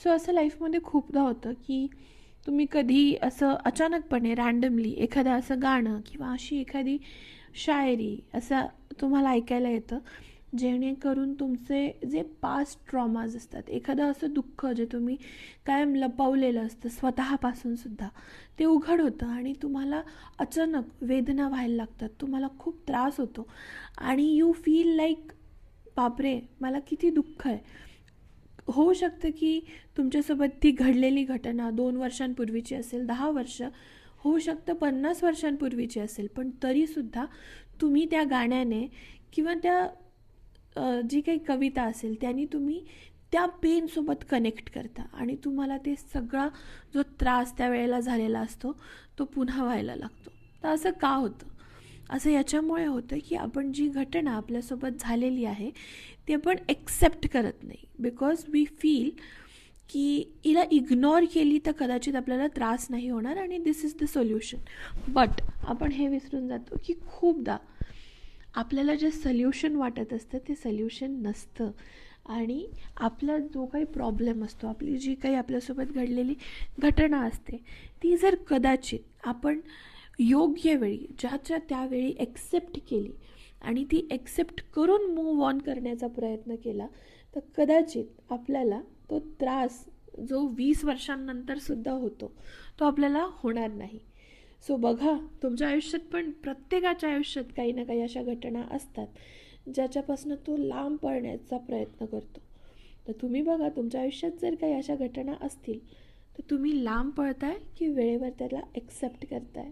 So असं लाईफमध्ये खूपदा होतं की तुम्ही कधी असं अचानकपणे रँडमली एखादं असं गाणं किंवा अशी एखादी शायरी असं तुम्हाला ऐकायला येतं, जेणेकरून तुमचे जे पास्ट ट्रॉमाज असतात, एखादं असं दुःख जे तुम्ही कायम लपवलेलं असतं स्वतःपासूनसुद्धा, ते उघड होतं आणि तुम्हाला अचानक वेदना व्हायला लागतात, तुम्हाला खूप त्रास होतो आणि यू फील लाईक बापरे मला किती दुःख आहे. होऊ शकतं की तुमच्यासोबत ती घडलेली घटना 2 वर्षांपूर्वीची असेल, 10 वर्ष, होऊ शकतं 50 वर्षांपूर्वीची असेल, पण तरीसुद्धा तुम्ही त्या गाण्याने किंवा त्या जी काही कविता असेल त्याने तुम्ही त्या पेनसोबत कनेक्ट करता आणि तुम्हाला ते सगळा जो त्रास त्यावेळेला झालेला असतो तो पुन्हा व्हायला लागतो. तर असं का होतं? असं याच्यामुळे होतं की आपण जी घटना आपल्यासोबत झालेली आहे ती आपण एक्सेप्ट करत नाही, बिकॉज वी फील की हिला इग्नोर केली तर कदाचित आपल्याला त्रास नाही होणार आणि दिस इज द सोल्युशन. बट आपण हे विसरून जातो की खूपदा आपल्याला जे सोल्युशन वाटत असतं ते सोल्युशन नसतं आणि आपला जो काही प्रॉब्लेम असतो, आपली जी काही आपल्यासोबत घडलेली घटना असते, ती जर कदाचित आपण योग्य वेळी ज्याच्या त्यावेळी एक्सेप्ट केली आणि ती एक्सेप्ट करून मूव्ह ऑन करण्याचा प्रयत्न केला तर कदाचित आपल्याला तो त्रास जो 20 वर्षांनंतरसुद्धा होतो तो आपल्याला होणार नाही. सो बघा, तुमच्या आयुष्यात पण प्रत्येकाच्या आयुष्यात काही ना काही अशा घटना असतात ज्याच्यापासून तो लांब पळण्याचा प्रयत्न करतो. तर तुम्ही बघा, तुमच्या आयुष्यात जर काही अशा घटना असतील तर तुम्ही लांब पळताय की वेळेवर त्याला एक्सेप्ट करताय.